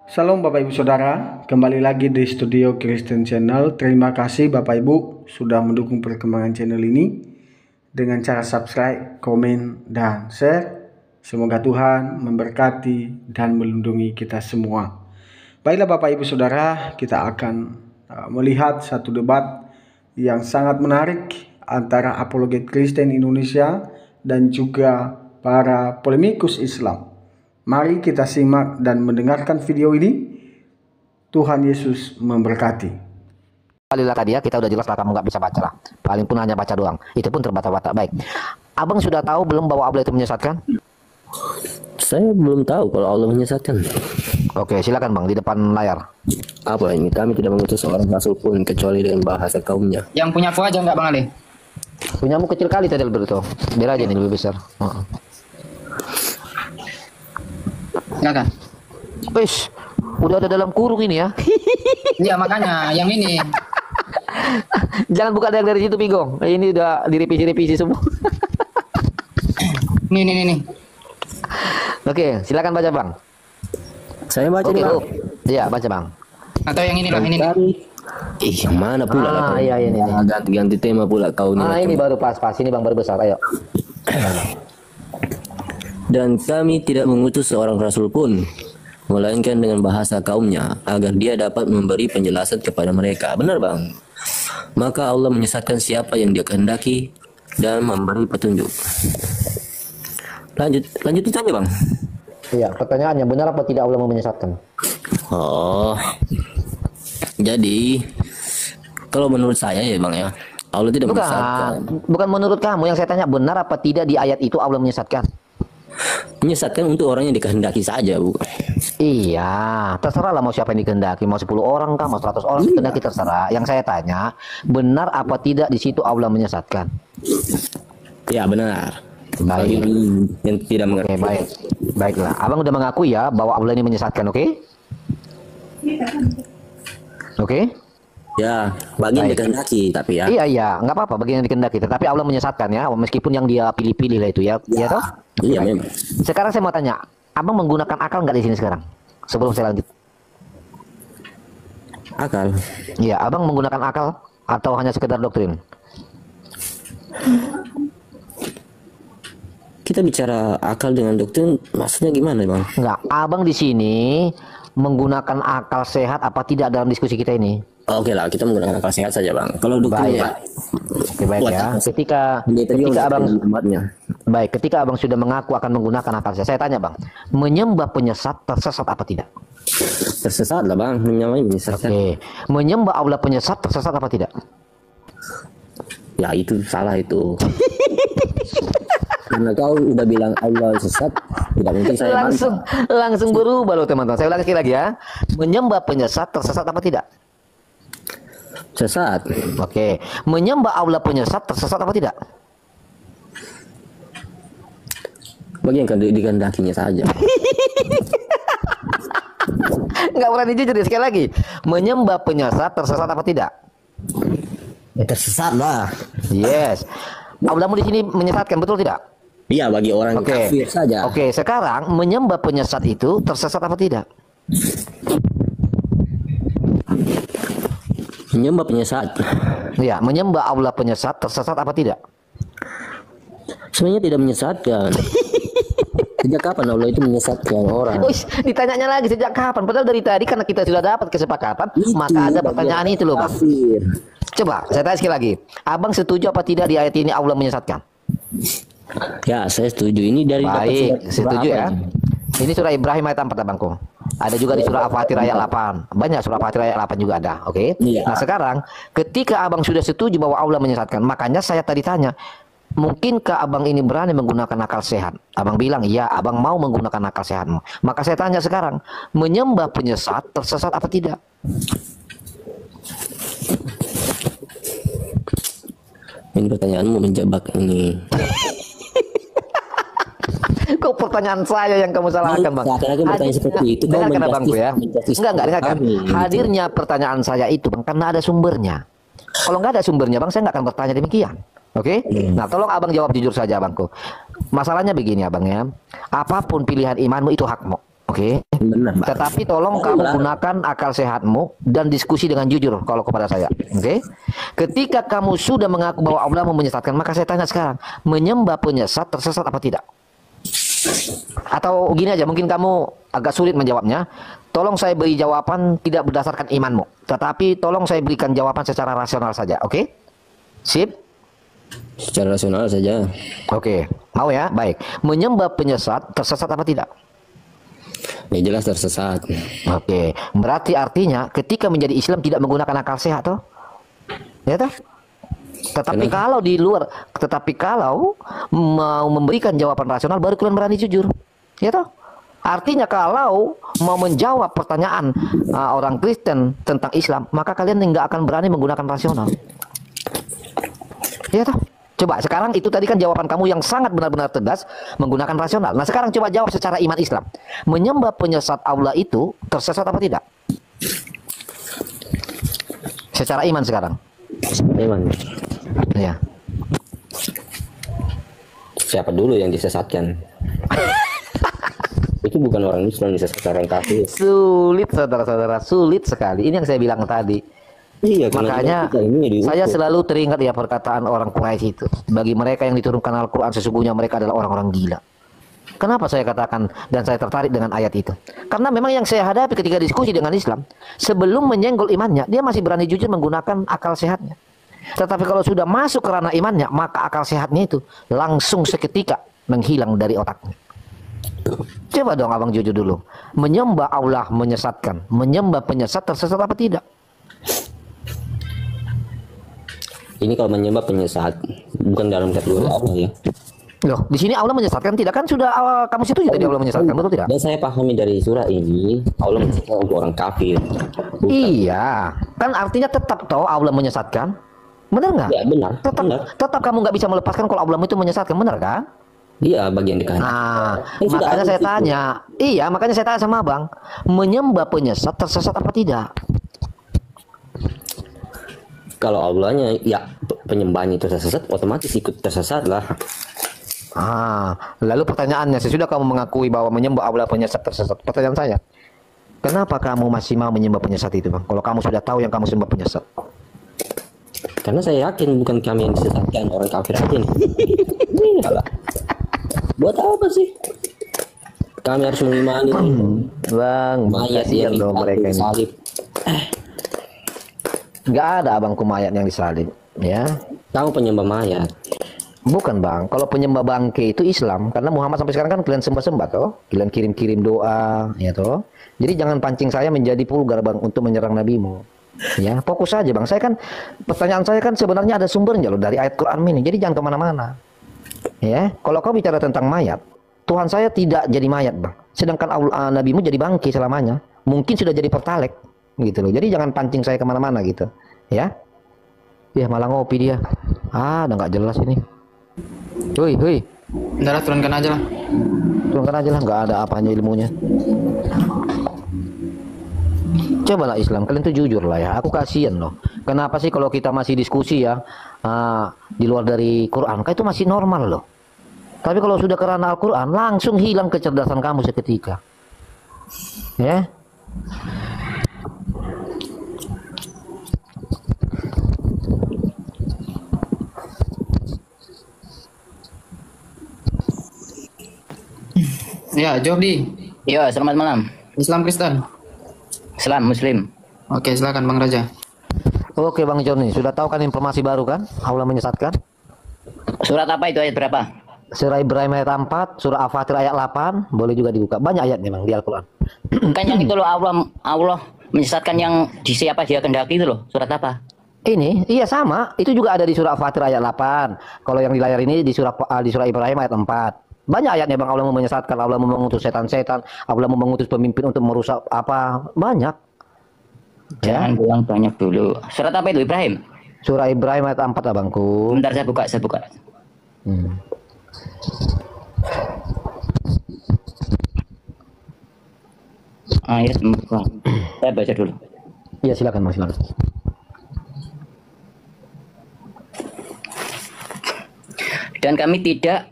Salam Bapak Ibu Saudara, kembali lagi di Studio Kristen Channel. Terima kasih Bapak Ibu sudah mendukung perkembangan channel ini dengan cara subscribe, komen, dan share. Semoga Tuhan memberkati dan melindungi kita semua. Baiklah Bapak Ibu Saudara, kita akan melihat satu debat yang sangat menarik antara apologet Kristen Indonesia dan juga para polemikus Islam. Mari kita simak dan mendengarkan video ini. Tuhan Yesus memberkati. Kali tadi ya, kita udah jelas lah kamu nggak bisa baca lah. Paling pun hanya baca doang. Itu pun terbata-bata. Baik. Abang sudah tahu belum bahwa Allah itu menyesatkan? Saya belum tahu kalau Allah menyesatkan. Oke, silakan Bang di depan layar. Apa ini? Kami tidak mengutus seorang rasul pun kecuali dengan bahasa kaumnya. Yang punya aku aja nggak Bang Ali? Punyamu kecil kali tadi begitu. Biar aja nih lebih besar. Silakan. Wis, udah ada dalam kurung ini ya. Iya makanya yang ini. Jangan buka dari situ Bigong. Ini udah direvisi semua. Nih. Oke, silakan baca Bang. Saya baca Oke, Bang. Iya, baca Bang. Atau yang ini lah, ini. Yang mana pula lah kau? Iya ini. Ganti-ganti tema pula kau nih. Ini baru pas. Ini Bang baru besar. Ayo. Dan kami tidak mengutus seorang rasul pun, melainkan dengan bahasa kaumnya, agar dia dapat memberi penjelasan kepada mereka. Benar Bang? Maka Allah menyesatkan siapa yang dia kehendaki dan memberi petunjuk. Lanjut itu aja Bang. Iya, pertanyaannya benar apa tidak Allah menyesatkan? Oh, jadi kalau menurut saya ya Bang ya, Allah tidak menyesatkan. Bukan menurut kamu, yang saya tanya benar apa tidak di ayat itu Allah menyesatkan? Menyesatkan untuk orang yang dikehendaki saja, bukan? Iya, terserah lah mau siapa yang dikehendaki, mau 10 orang kah, mau 100 orang dikehendaki terserah. Yang saya tanya, benar apa tidak di situ Allah menyesatkan? Ya benar. Baik. Bagi yang tidak mengerti. Oke, baik. Baiklah, Abang udah mengakui ya bahwa Allah ini menyesatkan, oke? Oke? Ya, bagi yang Baik. dikehendaki tapi ya. Iya, nggak apa-apa bagi yang dikehendaki, tetapi Allah menyesatkan ya, meskipun yang dia pilih-pilih lah itu ya. Iya toh? Iya memang. Sekarang saya mau tanya, Abang menggunakan akal nggak di sini sekarang? Sebelum saya lanjut. Akal. Iya, Abang menggunakan akal atau hanya sekedar doktrin? Kita bicara akal dengan doktrin, maksudnya gimana Bang? Enggak, Abang di sini menggunakan akal sehat apa tidak dalam diskusi kita ini? Oke lah, kita menggunakan akal sehat saja Bang. Kalau doktrin Baik. ya. Oke, baik ya. Ketika Abang sudah mengaku akan menggunakan akal sehat, saya tanya Bang, menyembah penyesat tersesat apa tidak? Tersesat lah Bang, namanya menyesatkan. Oke, menyembah Allah penyesat tersesat apa tidak? Ya itu salah itu. Karena kau udah bilang Allah sesat, tidak mungkin saya langsung berubah loh teman-teman. Saya ulangi sekali lagi ya. Menyembah penyesat tersesat apa tidak? Sesat. Oke, menyembah Allah penyesat tersesat apa tidak? Bagi yang dikehendakinya saja. Nggak berani jujur ya, sekali lagi. Menyembah penyesat tersesat apa tidak? Ya tersesat lah. Yes. Allahmu di sini menyesatkan, betul tidak? Iya, bagi orang kafir saja. Oke, sekarang menyembah penyesat itu tersesat apa tidak? Menyembah penyesat. Ya, menyembah Allah penyesat tersesat apa tidak? Sebenarnya tidak menyesatkan. Sejak kapan Allah itu menyesatkan orang? Ditanyanya lagi sejak kapan? Padahal dari tadi karena kita sudah dapat kesepakatan, maka ada pertanyaan itu loh Bang. Coba, saya tanya sekali lagi. Abang setuju apa tidak di ayat ini Allah menyesatkan? Ya, saya setuju. Ini dari baik, setuju ya. Ini surah Ibrahim ayat 4 Abangku. Ada juga di surah Al-Fatir ayat 8. Banyak surah Al-Fatir ayat 8 juga ada, oke? Iya. Nah, sekarang ketika Abang sudah setuju bahwa Allah menyesatkan, makanya saya tadi tanya, mungkinkah Abang ini berani menggunakan akal sehat? Abang bilang, iya, Abang mau menggunakan akal sehatmu. Maka saya tanya sekarang, menyembah penyesat tersesat apa tidak? Ini pertanyaanmu menjebak ini. Kok pertanyaan saya yang kamu salahkan Bang? Seakan-akan bertanya seperti itu. Dengarkan Abangku ya. Dengarkan. Hadirnya pertanyaan saya itu Bang, karena ada sumbernya. Kalau nggak ada sumbernya Bang, saya nggak akan bertanya demikian. Oke? Nah, tolong Abang jawab jujur saja Abangku. Masalahnya begini Abang ya. Apapun pilihan imanmu itu hakmu. Oke. Benar, Bang. Tetapi tolong kamu gunakan akal sehatmu dan diskusi dengan jujur kalau kepada saya. Oke. Ketika kamu sudah mengaku bahwa Allah menyesatkan, maka saya tanya sekarang, menyembah penyesat tersesat apa tidak? Atau gini aja, mungkin kamu agak sulit menjawabnya. Tolong saya beri jawaban tidak berdasarkan imanmu, tetapi tolong saya berikan jawaban secara rasional saja. Oke? Sip? Secara rasional saja. Oke. Mau ya? Baik. Menyembah penyesat tersesat apa tidak? Ya jelas tersesat. Oke, berarti artinya ketika menjadi Islam tidak menggunakan akal sehat toh? Ya toh? Tetapi kalau di luar, tetapi kalau mau memberikan jawaban rasional baru kalian berani jujur. Ya toh? Artinya kalau mau menjawab pertanyaan orang Kristen tentang Islam, maka kalian nggak akan berani menggunakan rasional. Ya toh? Coba sekarang itu tadi kan jawaban kamu yang sangat benar-benar tegas menggunakan rasional. Nah sekarang coba jawab secara iman Islam. Menyembah penyesat Allah itu tersesat apa tidak? Secara iman sekarang. Iman. Ya. Siapa dulu yang disesatkan? Itu bukan orang Islam disesatkan, orang kafir. Sulit saudara-saudara, sulit sekali. Ini yang saya bilang tadi. Iya, makanya saya selalu teringat ya perkataan orang Quraisy itu. Bagi mereka yang diturunkan Al-Quran sesungguhnya mereka adalah orang-orang gila. Kenapa saya katakan dan saya tertarik dengan ayat itu? Karena memang yang saya hadapi ketika diskusi dengan Islam, sebelum menyenggol imannya, dia masih berani jujur menggunakan akal sehatnya. Tetapi kalau sudah masuk ke ranah imannya, maka akal sehatnya itu langsung seketika menghilang dari otaknya. Coba dong abang jujur dulu. Menyembah Allah menyesatkan, menyembah penyesat tersesat apa tidak? Ini kalau menyembah penyesat, bukan dalam kategori Allah ya. Loh, di sini Allah menyesatkan tidak kan sudah kamu situ tadi Allah menyesatkan betul tidak? Dan saya pahami dari surah ini Allah menyesatkan untuk orang kafir. Bukan. Iya, kan artinya tetap toh Allah menyesatkan, benar nggak? Ya benar. Tetap kamu nggak bisa melepaskan kalau Allah itu menyesatkan, benar kan? Iya bagian dikanan. Nah, makanya saya tanya, iya makanya saya tanya sama abang, menyembah penyesat tersesat apa tidak? Kalau Allahnya ya penyembahnya itu tersesat, otomatis ikut tersesat lah. Lalu pertanyaannya, sesudah kamu mengakui bahwa menyembah Allah penyesat tersesat, pertanyaan saya, kenapa kamu masih mau menyembah penyesat itu, bang? Kalau kamu sudah tahu yang kamu sembah penyesat. Karena saya yakin bukan kami yang disesatkan, orang kafir aja nih. Iyalah. Buat apa sih? Kami harus mengimani Bang, mayat kasihan yang dong mereka ini. salib. Nggak ada abangku mayat yang disalib, ya. Kamu penyembah mayat. Bukan bang, kalau penyembah bangke itu Islam, karena Muhammad sampai sekarang kan kalian sembah-sembah toh, kalian kirim-kirim doa, ya toh. Jadi jangan pancing saya menjadi pulgar bang untuk menyerang nabimu. Ya, fokus saja bang. Saya kan pertanyaan saya kan sebenarnya ada sumbernya loh dari ayat Quran ini. Jadi jangan kemana-mana. Ya, kalau kau bicara tentang mayat, Tuhan saya tidak jadi mayat bang. Sedangkan nabimu jadi bangke selamanya. Mungkin sudah jadi pertalek, gitu loh. Jadi jangan pancing saya kemana-mana gitu. Ya, ya malah ngopi dia. Udah nggak jelas ini. Hui. Udah lah, turunkan aja lah. Turunkan aja lah, nggak ada apanya ilmunya. Cobalah Islam, kalian tuh jujur lah ya. Aku kasihan loh. Kenapa sih kalau kita masih diskusi ya di luar dari Quran, itu masih normal loh. Tapi kalau sudah kerana Al-Quran, langsung hilang kecerdasan kamu seketika. Ya. Ya, Jordi. Ya, selamat malam. Islam Kristen. Islam Muslim. Oke, silakan Bang Raja. Oke Bang Joni, sudah tahu kan informasi baru kan? Allah menyesatkan. Surat apa itu, ayat berapa? Surah Ibrahim ayat 4, surah Al-Fatir ayat 8, boleh juga dibuka. Banyak ayat memang di Al-Quran. Bukan yang itu loh, Allah menyesatkan yang di siapa dia kehendaki itu loh. Surat apa? Ini, iya sama. Itu juga ada di surah Al-Fatir ayat 8. Kalau yang di layar ini di surah Ibrahim ayat 4. Banyak ayatnya bang, Allah mau menyesatkan, Allah mau mengutus setan-setan, Allah mau mengutus pemimpin untuk merusak apa, banyak. Jangan bilang banyak dulu. Surat apa itu, Ibrahim? Surah Ibrahim ayat 4 abangku. Bentar saya buka. Ayat 4. Saya baca dulu. Iya silakan Mas, silakan. Dan kami tidak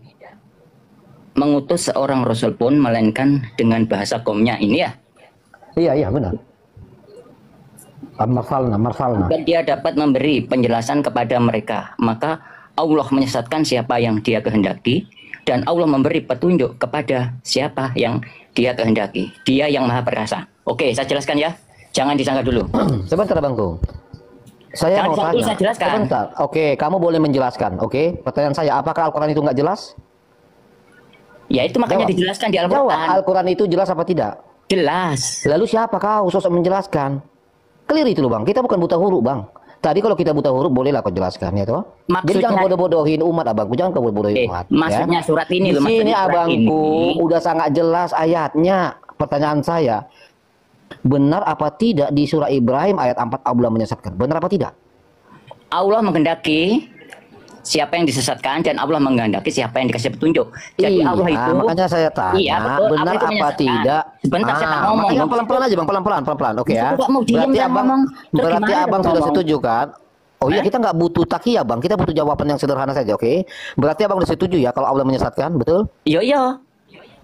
mengutus seorang rasul pun melainkan dengan bahasa kaumnya ini ya. Iya benar. Marsalna. Dan dia dapat memberi penjelasan kepada mereka. Maka Allah menyesatkan siapa yang dia kehendaki, dan Allah memberi petunjuk kepada siapa yang dia kehendaki. Dia yang maha perkasa. Oke, saya jelaskan ya. Jangan disangka dulu. Sebentar Bangku. Saya Jangan mau disangka tanya. dulu, saya jelaskan. Sebentar. Oke, kamu boleh menjelaskan. Oke, pertanyaan saya, apakah Al-Quran itu nggak jelas? Ya itu makanya Jawab. dijelaskan di Jawab, Al-Quran. Al-Quran itu jelas apa tidak? Jelas. Lalu siapa kau sosok menjelaskan? Clear itu loh Bang, kita bukan buta huruf Bang. Tadi kalau kita buta huruf bolehlah kau jelaskan ya toh. Jadi Maksudnya- jangan bodoh-bodohin umat abangku, jangan kau bodoh-bodohin umat. Maksudnya ya. surat ini Di loh, sini maksudnya surat abangku ini. udah sangat jelas ayatnya. Pertanyaan saya, benar apa tidak di surah Ibrahim ayat 4 Allah menyesatkan? Benar apa tidak? Allah menghendaki siapa yang disesatkan, dan Allah menghendaki siapa yang dikasih petunjuk. Jadi Iya, Allah itu, makanya saya tanya, Iya, betul. benar Allah itu apa menyesatkan. tidak? Sebentar, saya tak ngomong. Makanya pelan-pelan aja Bang, pelan-pelan, oke ya. Itu kok mau diem, Berarti jangan abang, ngomong. Terus berarti gimana abang dong sudah ngomong? setuju kan? Oh iya, kita nggak butuh takiyah Bang, kita butuh jawaban yang sederhana saja, oke? Berarti abang sudah setuju ya kalau Allah menyesatkan, betul? iya.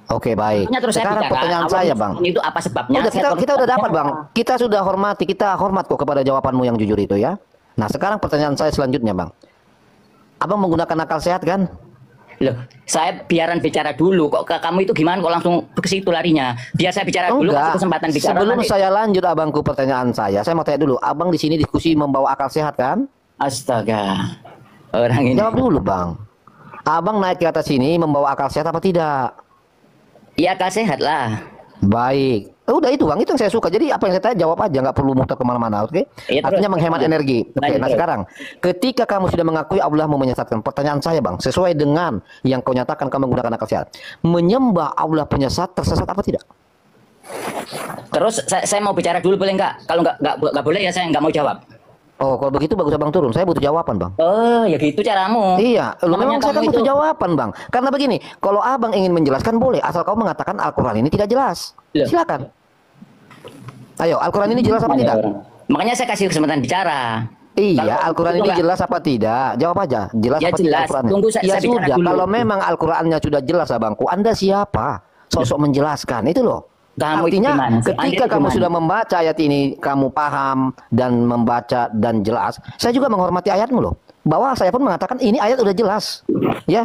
Oke baik. Makanya terus saya Sekarang bicara, pertanyaan Allah saya menyesatkan Bang. itu apa sebabnya? Udah Saya kita udah dapat Bang. apa. Kita sudah hormati, kita hormat kok kepada jawabanmu yang jujur itu ya. Nah sekarang pertanyaan saya selanjutnya Bang. Abang menggunakan akal sehat kan? Loh, saya biaran bicara dulu. Kok kamu itu gimana? Kok langsung ke situ larinya? Biar saya bicara dulu, kasih kesempatan bicara. Sebelum nanti. saya lanjut abangku pertanyaan saya mau tanya dulu. Abang di sini diskusi membawa akal sehat kan? Astaga, orang ini. Jawab dulu Bang. Abang naik ke atas sini membawa akal sehat apa tidak? Ya akal sehat lah. Baik. Udah itu Bang, itu yang saya suka. Jadi apa yang saya tanya jawab aja, nggak perlu muter kemana-mana, oke? Iya, Artinya terus. menghemat energi. Oke, Lanjut, nah terus. sekarang ketika kamu sudah mengakui Allah mau menyesatkan, pertanyaan saya Bang, sesuai dengan yang kau nyatakan kamu menggunakan akal sehat, menyembah Allah penyesat tersesat apa tidak? Terus saya mau bicara dulu boleh nggak? Kalau nggak boleh ya saya nggak mau jawab. Oh, kalau begitu bagus Abang turun. Saya butuh jawaban Bang. Oh, ya gitu caramu. Iya, lu Makanya memang saya kan kamu butuh itu- jawaban Bang. Karena begini, kalau Abang ingin menjelaskan boleh, asal kau mengatakan Al-Quran ini tidak jelas. Loh. Silakan. Ayo, Al-Quran ini jelas apa Makanya tidak? orang. Makanya saya kasih kesempatan bicara. Iya, Kalau Al-Quran itu ini nggak- jelas apa tidak? Jawab aja. Jelas Ya apa tidak jelas. Al-Qurannya? Tunggu saya Ya bicara sudah, dulu. kalau memang Al-Qurannya sudah jelas abangku, Anda siapa? Sosok menjelaskan itu loh. Kamu itu Artinya gimana sih? ketika Anda itu kamu gimana? sudah membaca ayat ini, kamu paham dan membaca dan jelas. Saya juga menghormati ayatmu loh. Bahwa saya pun mengatakan ini ayat udah jelas. Ya.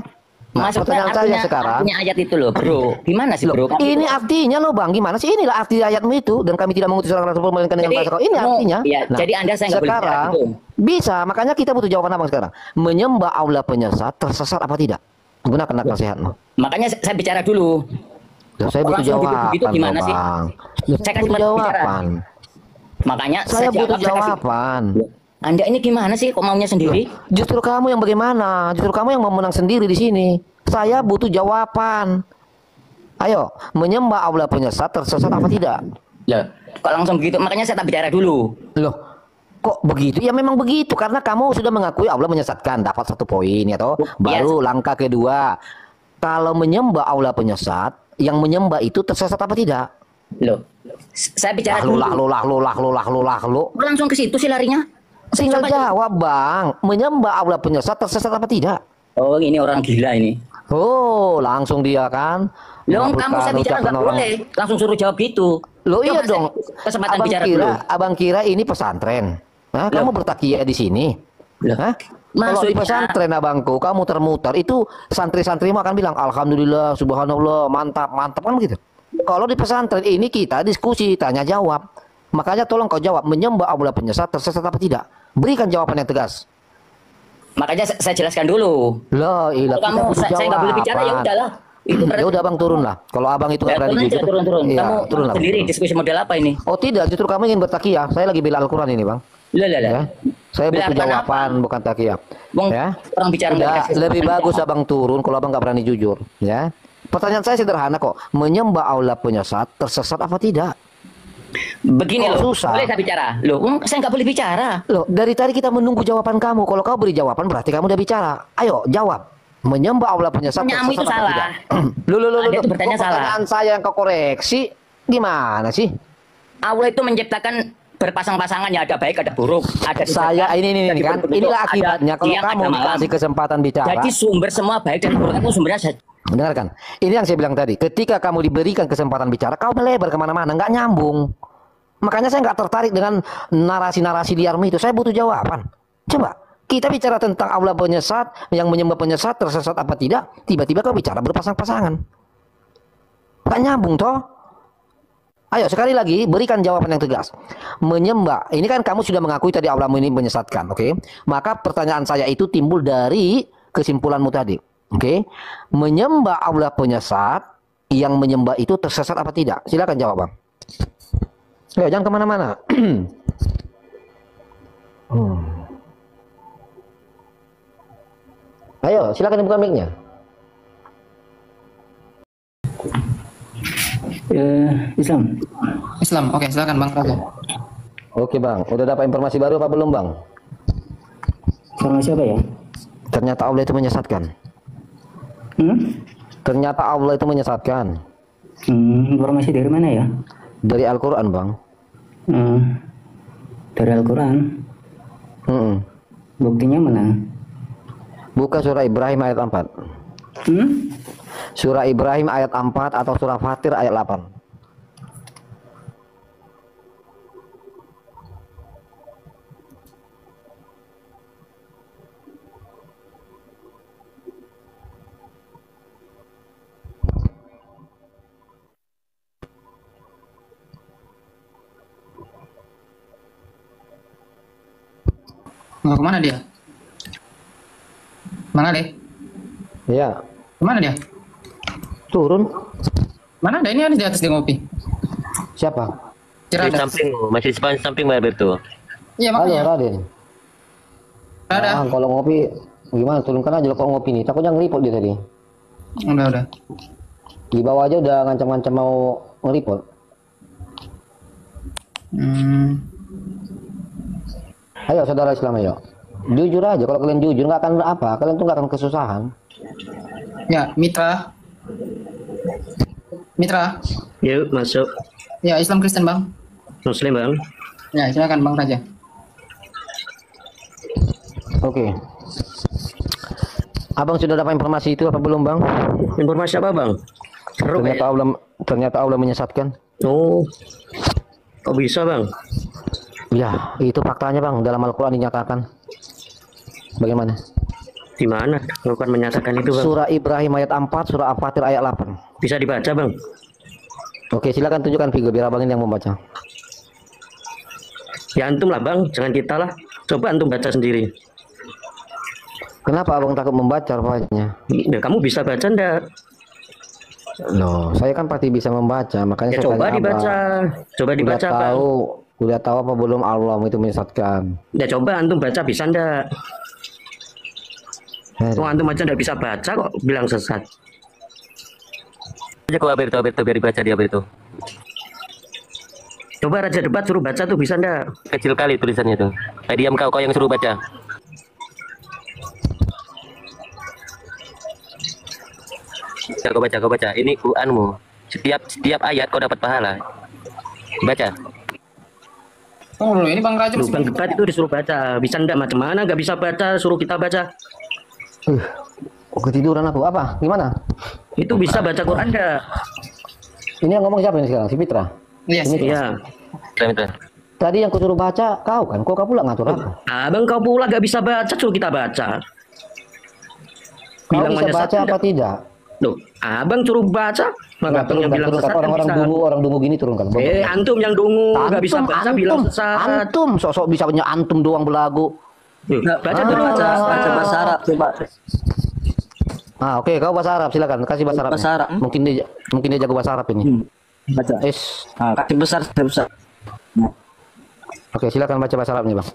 Nah, Maksudnya pertanyaan saya sekarang, artinya ayat itu loh, bro. Gimana sih, bro? Kamu ini itu- artinya loh Bang, gimana sih? Inilah arti ayatmu itu, dan kami tidak mengutus orang rasul melainkan dengan Jadi, bahasa kau. Ini kamu- artinya. iya, jadi Anda saya nggak boleh bicara sekarang gitu. bisa, makanya kita butuh jawaban Abang sekarang. Menyembah Allah penyesat tersesat apa tidak? Gunakan akal sehatmu. Makanya saya bicara dulu. Loh, saya butuh Langsung jawaban begitu gimana loh, sih? Bang. Saya Saya kasih butuh bicara. jawaban. Makanya Saya butuh jawab, saya kasih- jawaban. Anda ini gimana sih? Kok maunya sendiri? Justru kamu yang bagaimana? Justru kamu yang mau menang sendiri di sini. Saya butuh jawaban. Ayo, menyembah Allah penyesat tersesat apa tidak? Loh, kok langsung begitu? Makanya saya tak bicara dulu. Loh, kok begitu? Ya memang begitu karena kamu sudah mengakui Allah menyesatkan, dapat satu poin ya toh. Baru langkah kedua. Kalau menyembah Allah penyesat, yang menyembah itu tersesat apa tidak? Loh, saya bicara dulu. Lu. Kok langsung ke situ sih larinya? Tinggal Coba- jawab Bang. Menyembah Allah penyesat tersesat apa tidak? Oh, ini orang gila ini. Oh, langsung dia kan. Loh, kamu saya Mengabulkan bicara ucapan nggak orang. boleh. Langsung suruh jawab gitu. Loh Coba iya saya dong. Kesempatan Abang bicara kira, dulu. abang kira ini pesantren. Hah, kamu bertakiyah di sini. Loh, Hah? Kalau di maksudnya- pesantren abangku, kamu termutar itu santri-santrimu akan bilang alhamdulillah, subhanallah, mantap, mantap kan begitu. Kalau di pesantren ini kita diskusi, tanya jawab. Makanya tolong kau jawab, menyembah Allah penyesat tersesat apa tidak? Berikan jawaban yang tegas. Makanya saya jelaskan dulu. Loh, ilah, Kalau kamu saya nggak boleh bicara ya udahlah. Itu berarti Ya udah abang turun lah. Kalau abang itu nggak Ya, berani turun aja, jujur, turun. iya, Kamu turun lah. sendiri diskusi model apa ini? Oh tidak, justru kamu ingin bertakiyah. Saya lagi bela Al-Quran ini bang. Lah. Ya. Saya Bela butuh Al-Quran jawaban, bukan takiyah. Wong, Ya. orang bicara nggak Udah, dikasih lebih kesempatan bagus jawab. abang turun kalau abang nggak berani jujur. Ya. Pertanyaan saya sederhana kok. Menyembah Allah penyesat tersesat apa tidak? Begini Kok loh, susah? boleh saya bicara? Loh, saya nggak boleh bicara. Loh, dari tadi kita menunggu jawaban kamu. Kalau kau beri jawaban berarti kamu udah bicara. Ayo, jawab. Menyembah Allah penyesat Pertanyaanmu itu tersesat apa salah. tidak? Loh. Anda itu bertanya Kok salah. pertanyaan saya yang kau koreksi. Gimana sih? Allah itu menciptakan berpasang-pasangan, ya ada baik ada buruk, ada Saya ini jadi kan bentuk-bentuk, inilah ada akibatnya kalau siang, kamu ada malam. dikasih kesempatan bicara. Jadi sumber semua baik dan buruk itu sumbernya Dengarkan, ini yang saya bilang tadi. Ketika kamu diberikan kesempatan bicara, kau melebar kemana-mana, nggak nyambung. Makanya saya nggak tertarik dengan narasi-narasi liarmu itu. Saya butuh jawaban. Coba kita bicara tentang Allah penyesat, yang menyembah penyesat tersesat apa tidak. Tiba-tiba kau bicara berpasang-pasangan. Nggak nyambung toh. Ayo sekali lagi berikan jawaban yang tegas. Menyembah, ini kan kamu sudah mengakui tadi Allah ini menyesatkan, oke? Maka pertanyaan saya itu timbul dari kesimpulanmu tadi. Oke, menyembah Allah penyesat, yang menyembah itu tersesat apa tidak? Silakan jawab, Bang. Ayo, jangan kemana-mana. Ayo, silakan dibuka mic-nya. Islam. Islam. Oke, silakan Bang Raja. Oke, Bang. Udah dapat informasi baru apa belum, Bang? Informasi apa ya? Ternyata Allah itu menyesatkan. Ternyata Allah itu menyesatkan. Informasi dari mana ya? Dari Al-Quran, Bang. Dari Al-Quran. Buktinya mana? Buka surah Ibrahim ayat 4. Surah Ibrahim ayat 4 atau surah Fatir ayat 8. Mau kemana dia? Mana deh? Ya, Kemana dia? turun. Mana ada? Ini ada di atas dia ngopi. Siapa? Di Ciradas. samping, masih di samping Mbak Alberto. Iya Halo, makanya. Raden. Ada. Ah, kalau ngopi gimana? Turunkan aja kok ngopi nih. Takutnya ngeliput dia tadi. Udah. Di bawah aja udah ngancam-ngancam mau ngeliput. Ayo saudara Islam, ayo. Jujur aja, kalau kalian jujur nggak akan apa, kalian tuh nggak akan kesusahan. Ya, Mitra. Yuk masuk. Ya, Islam Kristen Bang. Muslim Bang. Ya, silakan Bang Raja. Oke. Abang sudah dapat informasi itu apa belum, Bang? Informasi apa Bang? Seru Ternyata Allah menyesatkan. Oh, kok bisa Bang? Ya, itu faktanya, Bang. Dalam Al-Quran dinyatakan. Bagaimana? Di mana? Bukan menyatakan itu Bang. Surah Ibrahim ayat 4, surah Al-Fatir ayat 8. Bisa dibaca Bang? Oke, silakan tunjukkan Vigo biar abang ini yang membaca. Ya antum lah Bang, jangan kita lah. Coba antum baca sendiri. Kenapa abang takut membaca rupanya? Ya kamu bisa baca ndak? Loh, saya kan pasti bisa membaca, makanya Ya saya coba tanya dibaca. abang. Coba dibaca Bang. Udah tahu apa belum Allah itu menyesatkan? Ya coba antum baca bisa ndak? Aduh. Oh antum aja ndak bisa baca kok bilang sesat. Aja kok Alberto biar dibaca dia Alberto. Coba Raja Debat suruh baca tuh bisa ndak? Kecil kali tulisannya tuh. Diam kau yang suruh baca. Kau baca. Ini Quranmu. Setiap ayat kau dapat pahala. Baca. Tunggu dulu, ini Bang Raja Lu masih Bang Debat itu disuruh baca. Bisa ndak macam mana? Gak bisa baca, suruh kita baca. Kok ketiduran aku? Apa? Gimana? Itu bisa baca Quran ndak? Ini yang ngomong siapa ini sekarang? Si Fitra? Iya, sih. Iya. Tadi yang kusuruh baca kau kan? Kok kau pula ngatur aku? Abang kau pula gak bisa baca, suruh kita baca. Kau Bilang bisa menyesat baca apa tidak? Loh, abang suruh baca, maka abang yang bilang sesat kan Orang dungu gini turunkan. antum yang dungu gak bisa baca bilang sesat. Antum, sosok bisa punya antum doang belagu. Baca dulu baca bahasa Arab coba. Oke, kau bahasa Arab silakan, kasih bahasa Arab. Bahasa Arab. Mungkin dia jago bahasa Arab ini. Baca. Kaki besar. Oke, silakan baca bahasa Arab nih, Bang.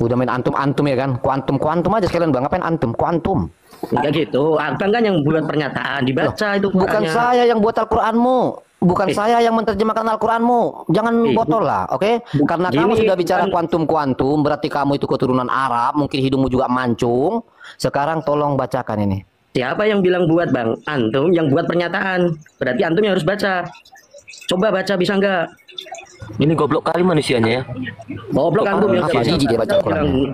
Udah main antum ya kan? Kuantum aja sekalian, Bang. Ngapain antum? Kuantum. Ya gitu, abang kan yang buat pernyataan dibaca itu Bukan Qurannya. saya yang buat Al-Qur'anmu. Bukan saya yang menerjemahkan Al-Qur'anmu. Jangan botol lah, oke? Karena kamu Gini, sudah bicara kan- kuantum, berarti kamu itu keturunan Arab, mungkin hidungmu juga mancung. Sekarang tolong bacakan ini. Siapa yang bilang buat Bang? Antum yang buat pernyataan. Berarti antum yang harus baca. Coba baca bisa enggak? Ini goblok kali manusianya ya. Goblok antum yang Apa jijik dia baca Al-Qur'annya?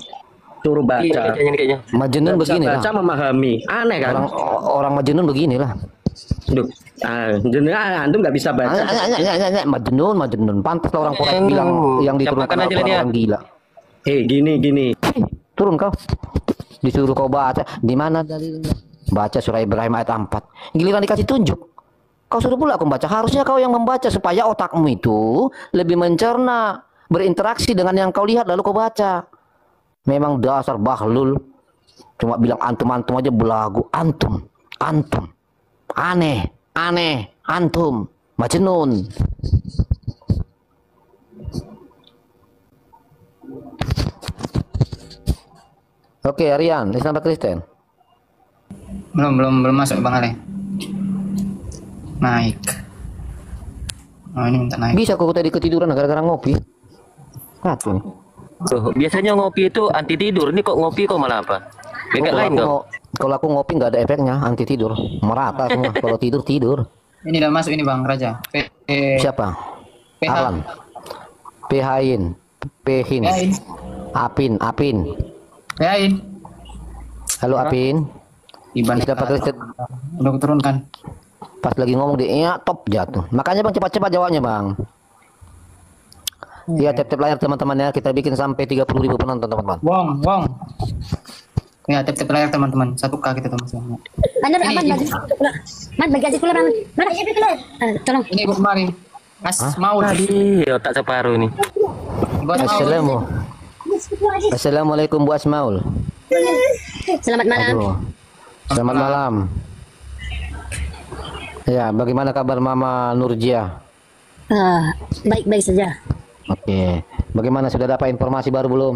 suruh baca. Kayaknya. Majnun begini lah. Baca memahami. Aneh kan? Orang Majnun begini lah. Duh, antum nggak bisa baca. Majnun. Pantas orang Quraisy bilang yang diturunkan Campakkan aja dia. orang gila. Gini. Turun kau. Disuruh kau baca. Di mana dalilnya? Baca surah Ibrahim ayat 4. Giliran dikasih tunjuk. Kau suruh pula aku membaca. Harusnya kau yang membaca supaya otakmu itu lebih mencerna, berinteraksi dengan yang kau lihat lalu kau baca. Memang dasar bahlul. Cuma bilang antum aja belagu. Antum. Aneh. Antum. Majnun. Oke, Aryan, Islam apa Kristen? Belum masuk Bang Ale. Naik. Oh, ini minta naik. Bisa kok tadi ketiduran gara-gara ngopi. Ngaku nih. Tuh, biasanya ngopi itu anti tidur. Ini kok ngopi kok malah apa? Bengkel lain kok. Kalau aku ngopi nggak ada efeknya, anti tidur, merata semua. Kalau tidur. Ini udah masuk ini Bang Raja. Siapa? PH. Alan. Pehin. Yain. Apin. Yain. Halo Apin. Iban Dapat Kristen. udah keturunkan. Pas lagi ngomong dia top jatuh. Makanya Bang cepat-cepat jawabnya Bang. Iya, tap-tap layar teman-teman ya. Kita bikin sampai 30.000 penonton teman-teman. Wong. Ya, tap layar teman-teman. 1K kita teman-teman. Benar aman bagi gaji kula Bang. Mana ya kula? Tolong. Ini Bu kemarin. Asmaul. Tadi otak separuh nih. Bu Asmaul. Assalamualaikum Bu Asmaul. Selamat malam. Aduh. Selamat malam. Ya, bagaimana kabar Mama Nurjia? Baik-baik saja. Oke. Bagaimana, sudah dapat informasi baru belum?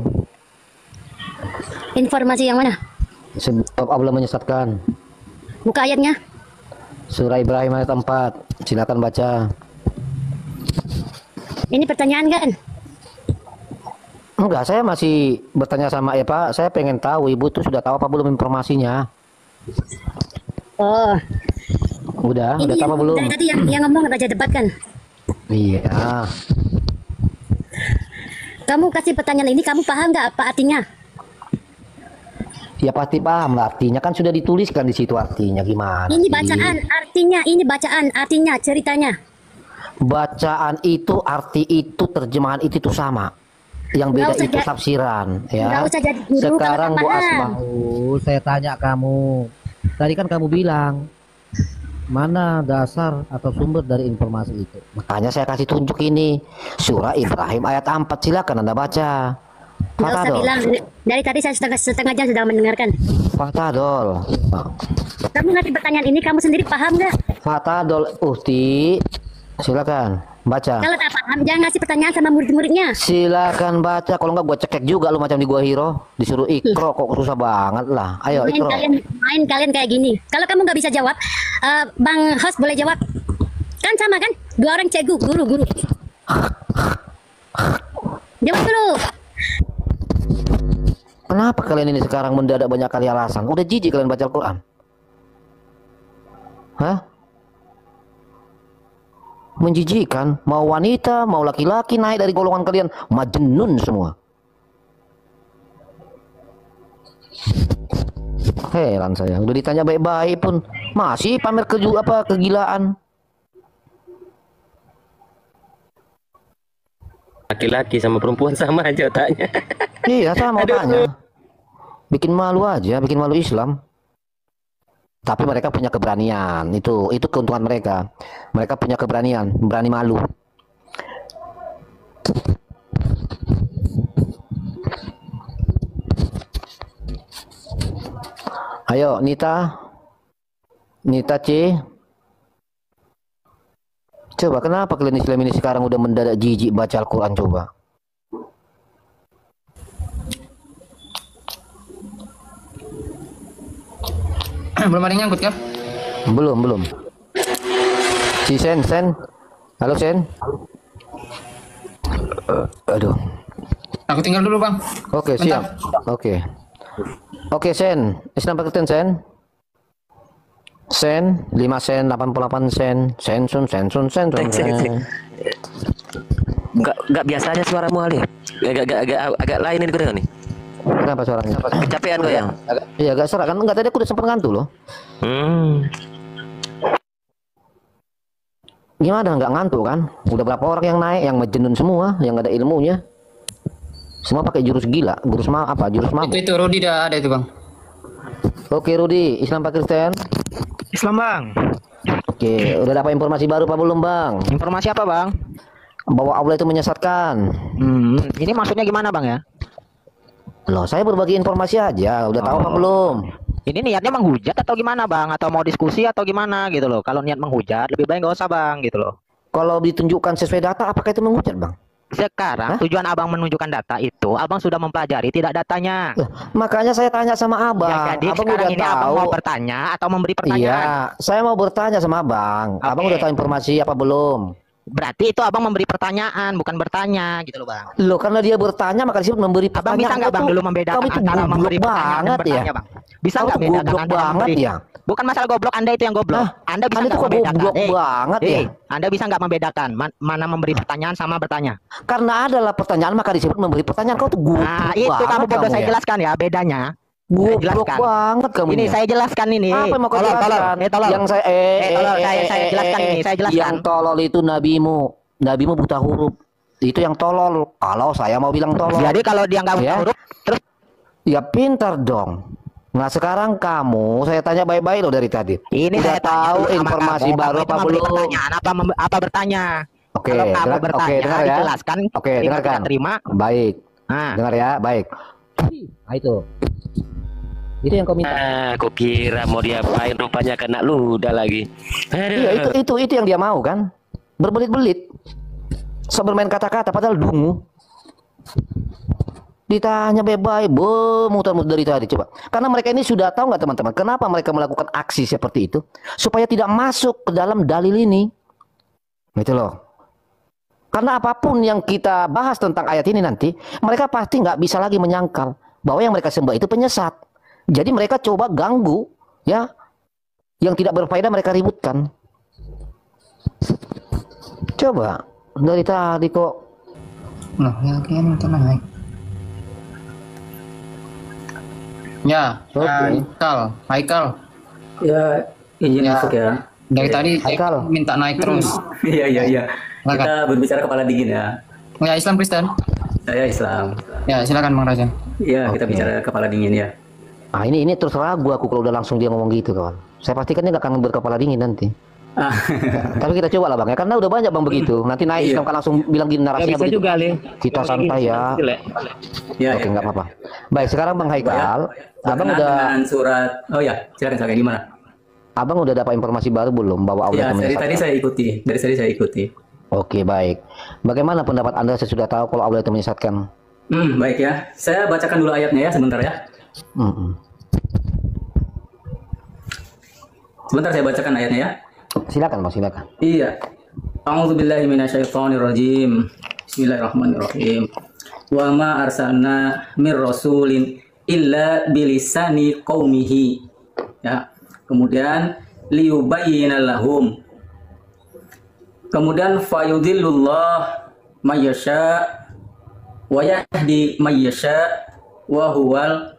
Informasi yang mana? Sebab Allah menyesatkan. Buka ayatnya. Surah Ibrahim ayat 4. Silakan baca. Ini pertanyaan kan? Enggak, saya masih bertanya sama Pak. Saya pengen tahu Ibu tuh sudah tahu apa belum informasinya? Oh. Udah Ini tahu apa belum? dari tadi yang ngomong Raja Debat kan? Iya. Kamu kasih pertanyaan ini, kamu paham nggak apa artinya? Ya pasti paham lah artinya, kan sudah dituliskan di situ artinya gimana? Ini sih? bacaan artinya, ini bacaan artinya, ceritanya. Bacaan itu, arti itu, terjemahan itu tuh sama. Yang beda itu tafsiran ya. Nggak usah jadi guru, Sekarang kalau Bu tak paham. Asmaul, saya tanya kamu. Tadi kan kamu bilang mana dasar atau sumber dari informasi itu? Makanya saya kasih tunjuk ini. Surah Ibrahim ayat 4, silakan Anda baca. Nggak usah bilang, dari tadi saya setengah jam sudah mendengarkan. Fatadol. Kamu ngasih pertanyaan ini, kamu sendiri paham nggak? Fatadol Uhti. Silakan baca. Kalau tak paham, jangan ngasih pertanyaan sama murid-muridnya. Silakan baca, kalau enggak gua cekek juga lu macam di Gua Hiro, disuruh ikro kok susah banget lah. Ayo ikro. Main kalian kayak gini. Kalau kamu nggak bisa jawab, Bang host boleh jawab. Kan sama kan? Dua orang cegu, guru. Jawab dulu. Kenapa kalian ini sekarang mendadak banyak kali alasan? Udah jijik kalian baca Al-Quran? Hah? Menjijikan, mau wanita, mau laki-laki naik dari golongan kalian, majnun semua. Heran saya, udah ditanya baik-baik pun masih pamer kegilaan. Laki-laki sama perempuan sama aja otaknya. Iya sama otaknya. Bikin malu aja, bikin malu Islam. Tapi mereka punya keberanian, itu keuntungan mereka. Mereka punya keberanian, berani malu. Ayo Nita C. Coba kenapa kalian Islam ini sekarang udah mendadak jijik baca Al-Quran coba? Belum ada yang nyangkut kan? Belum. Si Sen. Halo Sen. Aduh. Aku tinggal dulu Bang. Oke, siap. Oke Sen. Islam Pakistan Sen. Sen 5 sen 88 sen. Sen. Enggak biasanya suaramu Ali. Agak lain ini kedengan nih. Kenapa suaranya? Kecapean kau ya? Iya agak serak kan, enggak tadi aku udah sempat ngantuk loh. Gimana nggak ngantuk kan? Udah berapa orang yang naik, yang majnun semua, yang nggak ada ilmunya. Semua pakai jurus gila, jurus mabuk. Itu Rudi dah ada itu bang. Oke Rudi, Islam apa Kristen? Islam bang. Oke, udah dapat informasi baru apa belum bang? Informasi apa bang? Bahwa Allah itu menyesatkan. Ini maksudnya gimana bang ya? Loh, saya berbagi informasi aja, udah tahu apa belum? Ini niatnya menghujat atau gimana bang? Atau mau diskusi atau gimana gitu loh? Kalau niat menghujat lebih baik nggak usah bang gitu loh. Kalau ditunjukkan sesuai data, apakah itu menghujat bang? Sekarang tujuan abang menunjukkan data itu, abang sudah mempelajari tidak datanya. Makanya saya tanya sama abang. Ya, jadi Abang sekarang udah ini tahu. abang mau bertanya atau memberi pertanyaan? Iya, saya mau bertanya sama abang. Abang Oke. udah tahu informasi apa belum? Berarti itu abang memberi pertanyaan, bukan bertanya gitu loh bang. Loh, karena dia bertanya maka disebut memberi Abang pertanyaan. bisa nggak bang Kamu dulu tuh- membedakan kamu itu antara goblok memberi pertanyaan dan banget ya? bertanya bang? Bisa Kamu nggak tuh bedakan goblok antara banget memberi? ya? Bukan masalah goblok, Anda itu yang goblok. Hah? Anda bisa Anda nggak tuh kok membedakan? goblok banget ya? Anda bisa nggak membedakan mana memberi pertanyaan sama bertanya? Karena adalah pertanyaan maka disebut memberi pertanyaan. Kau tuh goblok Nah, itu banget kamu bodoh, saya ya. jelaskan ya bedanya. Goblok jelaskan. banget kamu. Ini ya. saya jelaskan ini. Apa yang mau kau Tolong, jelaskan? tolong. Yang saya tolong, saya jelaskan ini, saya jelaskan. Yang tolol itu nabimu. Nabimu buta huruf. Itu yang tolol. Kalau saya mau bilang tolol. Jadi kalau dia nggak Ya. huruf, terus Ya pintar dong. Nah sekarang kamu, saya tanya baik-baik loh dari tadi. ini Udah saya tanya tahu dulu sama informasi kamu. baru Kamu itu apa memberi belum? pertanyaan apa bertanya? Oke, Kalau kamu dengar- bertanya, oke, dengar ya. dijelaskan. Oke, terima, dengarkan. tidak terima. Baik. Nah, Dengar ya, baik. Nah itu. Itu yang kau minta. Aku kira mau diapain, rupanya kena ludah lagi. Aduh. Iya, itu yang dia mau kan? Berbelit-belit. So bermain kata-kata padahal dungu. Ditanya bebas, muter-muter dari tadi coba. Karena mereka ini sudah tahu nggak teman-teman, kenapa mereka melakukan aksi seperti itu? Supaya tidak masuk ke dalam dalil ini. Gitu loh. Karena apapun yang kita bahas tentang ayat ini nanti, mereka pasti nggak bisa lagi menyangkal bahwa yang mereka sembah itu penyesat. Jadi mereka coba ganggu, ya, yang tidak berfaedah mereka ributkan. Coba dari tadi kok. Loh, ya kayaknya tenang naik. Ya, Oke. Haikal. Ya, izin Ya. masuk ya. Dari tadi Haikal. minta naik terus. Iya, iya, iya. Silakan. Kita berbicara kepala dingin ya. Ya, Islam Kristen. Saya Islam. Ya, silakan Bang Rajan. Iya, kita Oke. bicara kepala dingin ya. Ah ini terus ragu aku kalau udah langsung dia ngomong gitu kawan. Saya pastikan dia nggak akan berkepala dingin nanti. Ah, Tapi kita coba lah bang ya, karena udah banyak bang begitu. Nanti naik Islam kan langsung bilang gini narasinya bisa begitu. juga, Le. Kita santai ya. ya, Oke ya. nggak apa-apa. Baik sekarang bang Haikal, abang Berkenaan udah dengan surat. Oh ya, silakan gimana? abang udah dapat informasi baru belum bahwa Allah Ya, itu dari menyesatkan? tadi saya ikuti. Dari tadi saya ikuti. Oke baik. Bagaimana pendapat anda sesudah tahu kalau Allah itu menyesatkan? Baik ya. Saya bacakan dulu ayatnya ya, sebentar ya. Sebentar saya bacakan ayatnya ya. Silakan bang, silakan. Iya. A'udzubillahi minasyaitonirrajim. Bismillahirrahmanirrahim. Wa ma arsalna mir rasulin illa bilisani qaumihi. Ya. Kemudian liyubayyina lahum. Kemudian fayudillullah mayyasha wa yahdi mayyasha wa huwal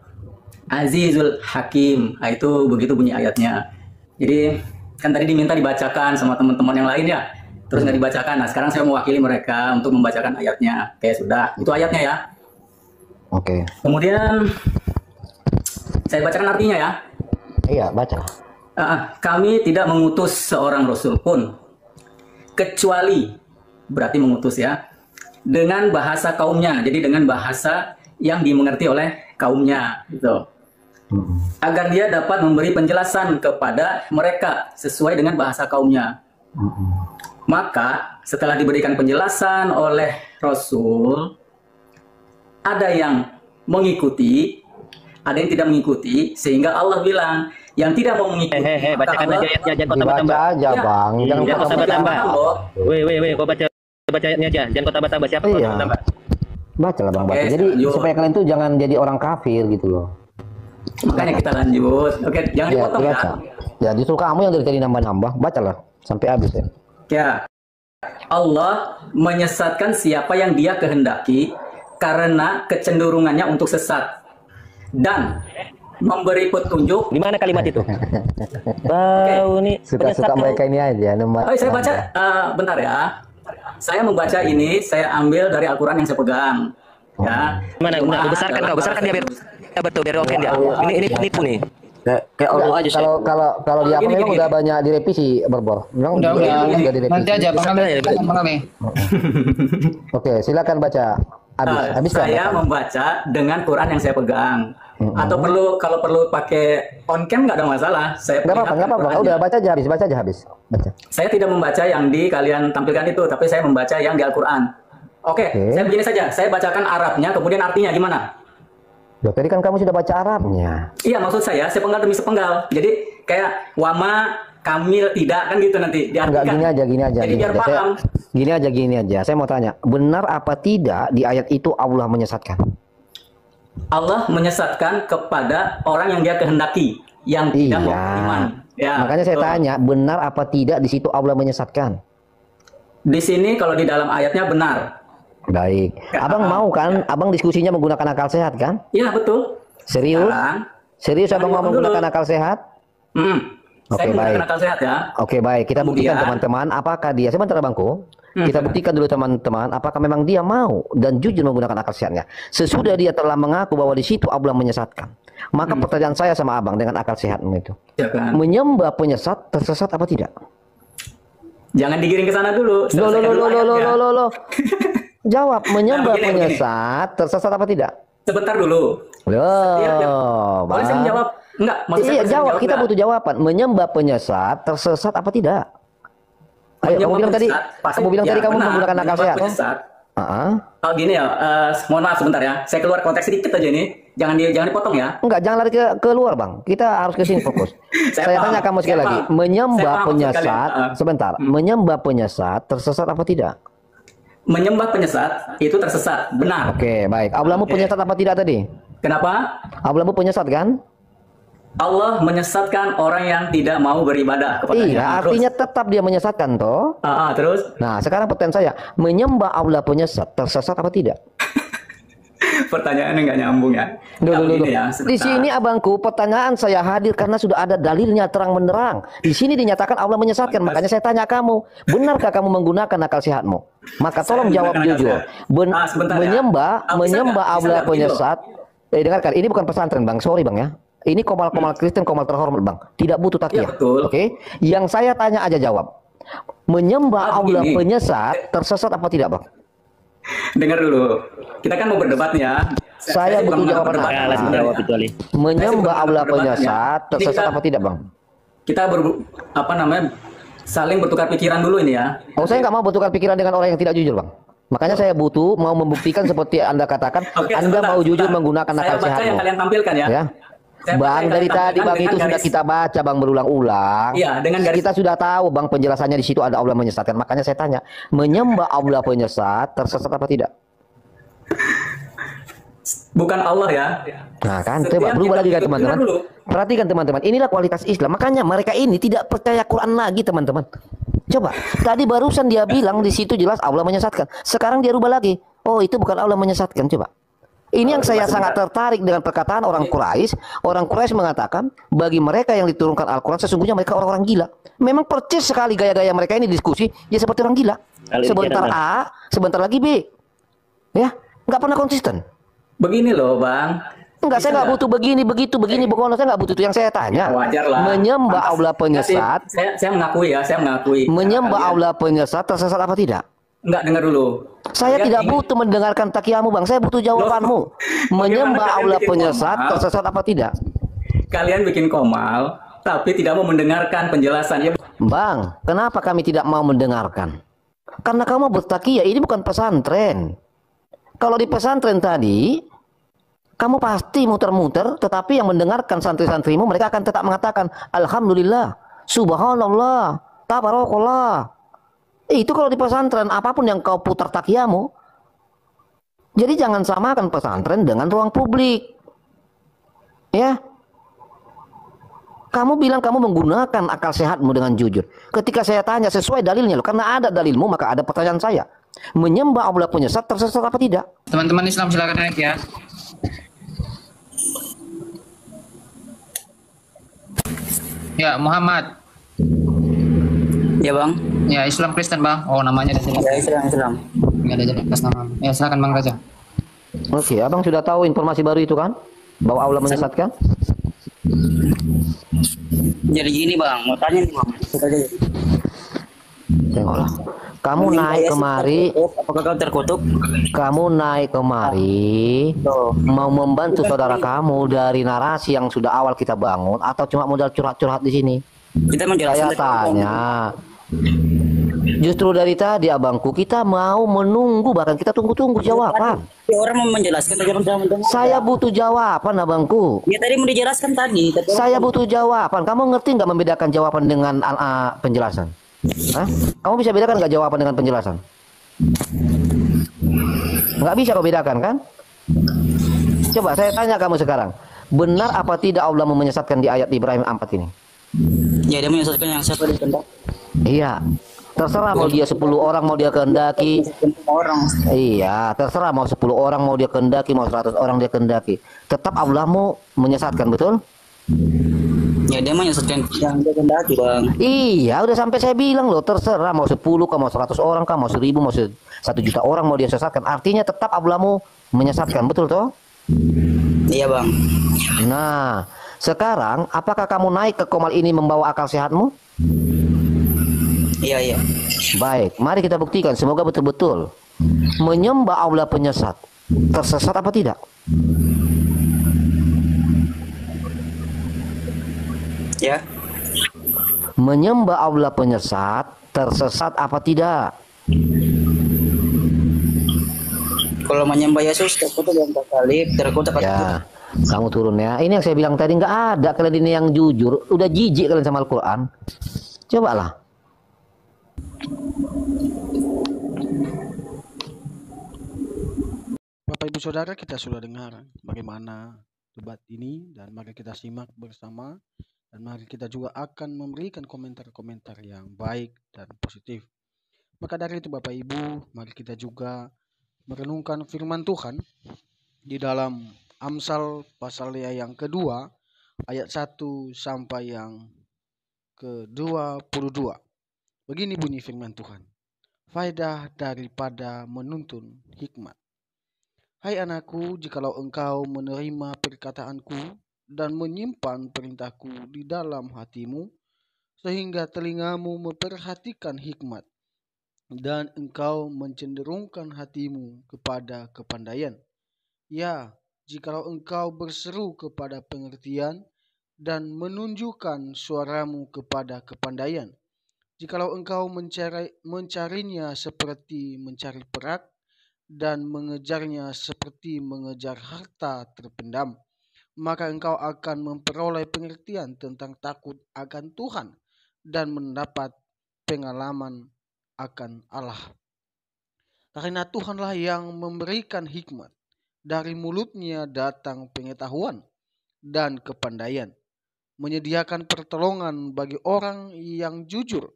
azizul hakim. Nah, itu begitu bunyi ayatnya. Jadi kan tadi diminta dibacakan sama teman-teman yang lain ya, terus nggak dibacakan. Nah sekarang saya mewakili mereka untuk membacakan ayatnya. Oke sudah, itu ayatnya ya. Oke. Kemudian saya bacakan artinya ya. Iya baca. Kami tidak mengutus seorang rasul pun kecuali, berarti mengutus ya, dengan bahasa kaumnya. Jadi dengan bahasa yang dimengerti oleh kaumnya gitu. Agar dia dapat memberi penjelasan kepada mereka sesuai dengan bahasa kaumnya. Maka setelah diberikan penjelasan oleh Rasul, ada yang mengikuti, ada yang tidak mengikuti, sehingga Allah bilang yang tidak mau mengikuti. maka Bacakan Allah- aja ayatnya, jangan kau Dibaca tambah-tambah. aja Ya. bang. Jangan Jangan kau potong-potong. tambah-tambah. Weh, kau baca ayatnya aja, jangan kau tambah-tambah. Siapa kau Iya. tambah? Baca lah bang. Baca. Oke, Jadi lanjut. supaya kalian tuh jangan jadi orang kafir gitu loh. Makanya kita lanjut. Oke, jangan Ya, dipotong ya. baca. Ya justru kamu yang dari tadi nambah-nambah. Bacalah sampai habis ya. Ya. Allah menyesatkan siapa yang dia kehendaki karena kecenderungannya untuk sesat. Dan memberi petunjuk. Di mana kalimat itu? Bau nih. Suka-suka mereka ini aja. Oh, saya baca, bentar ya. Saya membaca ini, saya ambil dari Al-Quran yang saya pegang. Ya. Mana? Besarkan kau, besarkan dia biar betul, biar oke dia. Ini penipu nih. Kayak Allah aja. Kalau dia Gini, memang gini. udah banyak direvisi, Borbor. Memang Udah. direvisi. Nanti aja Bang Ami. Oke, silakan baca. Habis Saya membaca dengan Quran yang saya pegang. Atau kalau perlu pakai on cam nggak ada masalah. Saya Nggak apa-apa. Qurannya. Udah baca aja habis. Baca. Saya tidak membaca yang di kalian tampilkan itu, tapi saya membaca yang di Al-Quran. Oke, saya begini saja. Saya bacakan Arabnya, kemudian artinya gimana? Loh, tadi kan kamu sudah baca Arabnya. Iya, maksud saya sepenggal demi sepenggal. Jadi kayak wama, kamil, tidak kan gitu nanti Enggak, diartikan. gini aja. Jadi biar paham. Gini aja. Saya mau tanya, benar apa tidak di ayat itu Allah menyesatkan? Allah menyesatkan kepada orang yang dia kehendaki, yang tidak mau beriman. Ya, Makanya saya betul. tanya, benar apa tidak di situ Allah menyesatkan? Di sini kalau di dalam ayatnya benar. Baik. Abang mau kan? Abang diskusinya menggunakan akal sehat kan? Iya, betul. Serius? Sekarang, Serius abang mau dulu. menggunakan akal sehat? Saya Oke, menggunakan baik. akal sehat ya. Oke, baik. Kita buktikan Kemudian- teman-teman apakah dia, sebentar abangku. Kita buktikan dulu teman-teman apakah memang dia mau dan jujur menggunakan akal sehatnya. Sesudah dia telah mengaku bahwa di situ Allah menyesatkan. Maka pertanyaan saya sama abang dengan akal sehatmu itu. Ya kan? Menyembah penyesat tersesat apa tidak? Jangan digiring ke sana dulu. Loh, Selesaikan dulu ayatnya. loh. Jawab, menyembah begini. penyesat tersesat apa tidak? Sebentar dulu. Loh, Boleh saya menjawab? Enggak, maksud saya Iya, boleh saya jawab. menjawab Kita enggak? butuh jawaban. Menyembah penyesat tersesat apa tidak? Ayo, kamu Menyembah bilang tadi, penyesat, pasti- kamu bilang ya, tadi kamu benar. menggunakan akal Menyembah sehat. penyesat. Heeh. Oh gini ya, mohon maaf sebentar ya. Saya keluar konteks sedikit aja ini. Jangan dipotong ya. Enggak, jangan lari keluar, Bang. Kita harus ke sini fokus. Saya Saya paham, tanya kamu sekali saya lagi. paham. Menyembah Saya paham maksud penyesat, kalian. sebentar. Menyembah penyesat tersesat apa tidak? Menyembah penyesat itu tersesat. Benar. Oke, baik. Allahmu penyesat apa tidak tadi? Kenapa? Allahmu penyesat kan? Allah menyesatkan orang yang tidak mau beribadah kepadanya. Iya, artinya tetap dia menyesatkan toh. Terus Nah, sekarang pertanyaan saya, menyembah Allah penyesat tersesat apa tidak? pertanyaannya nggak nyambung ya. Duh, Nah, duh, begini duh. ya, Di sebentar. sini abangku, pertanyaan saya hadir karena sudah ada dalilnya terang benderang. Di sini dinyatakan Allah menyesatkan, makanya saya tanya kamu, benarkah kamu menggunakan akal sehatmu? Maka tolong Saya jawab menggunakan akal jujur. sehat. Sebentar ya. Menyembah Bisa menyembah nggak? Bisa Allah nggak begini loh? penyesat. Dengarkan, ini bukan pesantren bang, sorry bang ya. Ini komal-komal Kristen, komal terhormat bang. Tidak butuh takiah. Ya, betul. Oke, yang saya tanya aja jawab. Menyembah Allah begini. penyesat tersesat apa tidak bang? Dengar dulu. Kita kan mau berdebat nih ya. Saya sih butuh bukan jawaban berdebat Anda. ya, sebenarnya. Jawab itu Ali. Menyembah bukan Allah berdebat, penyesat ya. Ini tersesat kita- apa tidak bang? Kita saling bertukar pikiran dulu ini ya. Oh, saya nggak mau bertukar pikiran dengan orang yang tidak jujur, Bang. Makanya saya butuh mau membuktikan seperti Anda katakan, Oke, Anda sebentar, mau jujur sebentar. menggunakan Saya akal baca yang sehatmu. kalian tampilkan ya. Ya. Saya baca Bang, yang dari kalian tadi tampilkan Bang itu dengan sudah garis- kita baca Bang berulang-ulang. Iya, dengan garis- Kita sudah tahu Bang penjelasannya di situ ada Allah menyesatkan. Makanya saya tanya, menyembah Allah penyesat tersesat apa tidak? Bukan Allah ya. Nah kan, Setiap coba berubah kita lagi kan ikut teman-teman. dulu. Perhatikan teman-teman, inilah kualitas Islam. Makanya mereka ini tidak percaya Quran lagi teman-teman. Coba, tadi barusan dia bilang di situ jelas Allah menyesatkan. Sekarang dia rubah lagi. Oh itu bukan Allah menyesatkan, coba. Ini yang saya sangat tertarik dengan perkataan orang Quraisy. Orang Quraisy mengatakan bagi mereka yang diturunkan Al-Quran sesungguhnya mereka orang-orang gila. Memang percis sekali gaya-gaya mereka ini diskusi. Ya seperti orang gila. Kalau Sebentar pikiran, A, sebentar lagi B. Ya, nggak pernah konsisten. Begini loh, Bang. Enggak, saya Bisa nggak butuh begini, begitu, begini, pokoknya saya nggak butuh itu. Yang saya tanya, Wajar lah. menyembah Pantas. Allah penyesat, Saya mengakui ya, saya mengakui. menyembah Kalian- Allah penyesat tersesat apa tidak? Enggak, dengar dulu. Saya Kalian tidak ingin- butuh mendengarkan takiyamu bang, saya butuh jawabanmu. Menyembah kalian Allah bikin penyesat komal? tersesat apa tidak? Kalian bikin komal, tapi tidak mau mendengarkan penjelasan. Ya, Bang, kenapa kami tidak mau mendengarkan? Karena kamu bertakiyah, ini bukan pesantren. Kalau di pesantren tadi, kamu pasti muter-muter, tetapi yang mendengarkan santri-santrimu, mereka akan tetap mengatakan, Alhamdulillah, Subhanallah, Tabarakallah. Itu kalau di pesantren, apapun yang kau putar takiyamu. Jadi jangan samakan pesantren dengan ruang publik. Ya. Kamu bilang kamu menggunakan akal sehatmu dengan jujur. Ketika saya tanya sesuai dalilnya loh, karena ada dalilmu maka ada pertanyaan saya. Menyembah Allah penyesat tersesat apa tidak? Teman-teman Islam silakan naik ya. Ya, Muhammad. Ya bang. Ya, Islam Kristen bang. Oh, namanya ada jelas. Ya Islam. Nggak ada jelas nama. Ya, silakan bang Raja. Oke, abang sudah tahu informasi baru itu kan? Bahwa Allah menyesatkan? Jadi gini bang, mau tanya nih bang. Tengoklah. Kamu naik kemari. Apakah kau terkutuk? Kamu naik kemari mau membantu saudara kamu dari narasi yang sudah awal kita bangun atau cuma modal curhat-curhat di sini? Kita menjelaskan. Saya tanya. Justru dari tadi abangku kita mau menunggu, bahkan kita tunggu-tunggu jawaban. Orang mau menjelaskan Saya butuh jawaban abangku. Ya tadi mau dijelaskan tadi. Saya butuh jawaban. Kamu ngerti nggak membedakan jawaban dengan penjelasan? Hah? Kamu bisa bedakan nggak jawaban dengan penjelasan? Nggak bisa kau bedakan kan? Coba saya tanya kamu sekarang. Benar apa tidak Allah menyesatkan di ayat Ibrahim 4 ini? Ya dia menyesatkan yang siapa dikehendaki. Iya. Terserah mau dia 10 orang mau dia kehendaki. Iya, terserah mau 10 orang mau dia kehendaki, mau 100 orang dia kehendaki. Tetap Allah mau menyesatkan, betul? Ya dia menyesatkan yang dia kehendaki bang. Iya, udah sampai saya bilang loh, terserah mau 10 kah, mau 100 orang kah, mau 1000, mau 1 juta orang mau dia sesatkan. Artinya tetap Allah mau menyesatkan, betul toh? Iya bang. Nah, sekarang apakah kamu naik ke Komal ini membawa akal sehatmu? Iya. Baik, mari kita buktikan. Semoga betul-betul menyembah Allah penyesat tersesat apa tidak? Ya. Menyembah Allah penyesat tersesat apa tidak? Kalau menyembah Yesus terkutuk yang tersalib, terkutuk. Ya, kamu turun ya. Ini yang saya bilang tadi, nggak ada kalian ini yang jujur. Udah jijik kalian sama Al-Quran. Cobalah. Bapak Ibu Saudara, kita sudah dengar bagaimana debat ini dan mari kita simak bersama dan mari kita juga akan memberikan komentar-komentar yang baik dan positif. Maka dari itu Bapak Ibu, mari kita juga merenungkan firman Tuhan di dalam Amsal pasal yang kedua ayat 1 sampai yang ke-22. Begini bunyi firman Tuhan. Faedah daripada menuntun hikmat. Hai anakku, jikalau engkau menerima perkataanku dan menyimpan perintahku di dalam hatimu, sehingga telingamu memperhatikan hikmat, dan engkau mencenderungkan hatimu kepada kepandaian. Ya, jikalau engkau berseru kepada pengertian dan menunjukkan suaramu kepada kepandaian, jikalau engkau mencarinya seperti mencari perak, dan mengejarnya seperti mengejar harta terpendam, maka engkau akan memperoleh pengertian tentang takut akan Tuhan dan mendapat pengalaman akan Allah. Karena Tuhanlah yang memberikan hikmat, dari mulutnya datang pengetahuan dan kepandaian, menyediakan pertolongan bagi orang yang jujur,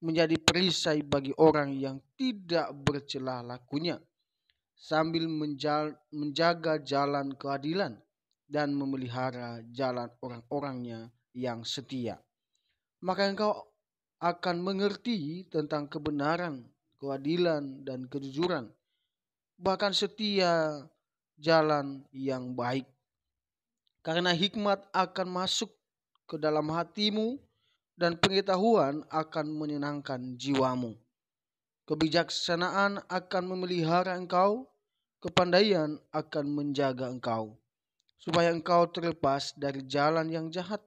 menjadi perisai bagi orang yang tidak bercela lakunya, sambil menjaga jalan keadilan dan memelihara jalan orang-orangnya yang setia. Maka engkau akan mengerti tentang kebenaran, keadilan, dan kejujuran, bahkan setia jalan yang baik. Karena hikmat akan masuk ke dalam hatimu dan pengetahuan akan menyenangkan jiwamu. Kebijaksanaan akan memelihara engkau, kepandaian akan menjaga engkau, supaya engkau terlepas dari jalan yang jahat,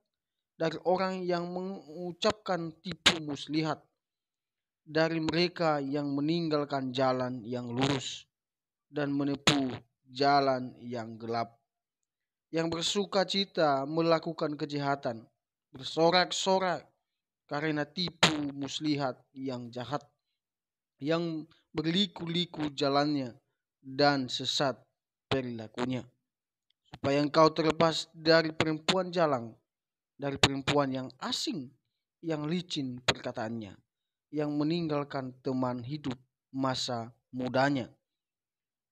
dari orang yang mengucapkan tipu muslihat, dari mereka yang meninggalkan jalan yang lurus dan menempuh jalan yang gelap, yang bersuka cita melakukan kejahatan, bersorak-sorak karena tipu muslihat yang jahat, yang berliku-liku jalannya dan sesat perilakunya, supaya engkau terlepas dari perempuan jalang, dari perempuan yang asing, yang licin perkataannya, yang meninggalkan teman hidup masa mudanya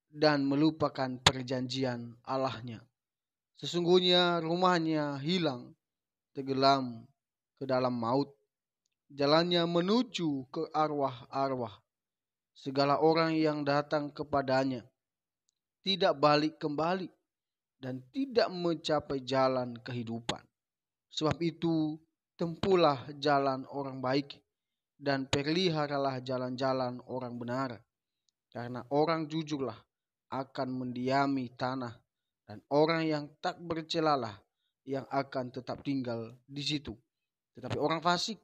dan melupakan perjanjian Allahnya. Sesungguhnya rumahnya hilang, tenggelam ke dalam maut. Jalannya menuju ke arwah-arwah. Segala orang yang datang kepadanya tidak balik kembali dan tidak mencapai jalan kehidupan. Sebab itu, tempuhlah jalan orang baik dan peliharalah jalan-jalan orang benar. Karena orang jujurlah akan mendiami tanah, dan orang yang tak bercelalah yang akan tetap tinggal di situ. Tetapi orang fasik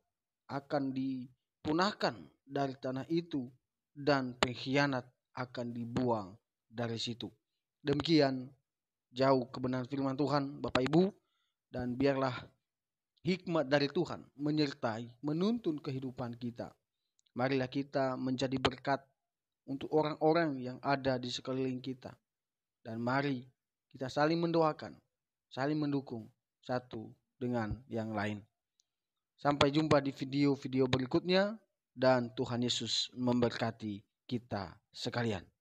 akan dipunahkan dari tanah itu, dan pengkhianat akan dibuang dari situ. Demikian jauh kebenaran firman Tuhan, Bapak Ibu, dan biarlah hikmat dari Tuhan menyertai, menuntun kehidupan kita. Marilah kita menjadi berkat untuk orang-orang yang ada di sekeliling kita. Dan mari kita saling mendoakan, saling mendukung satu dengan yang lain. Sampai jumpa di video-video berikutnya, dan Tuhan Yesus memberkati kita sekalian.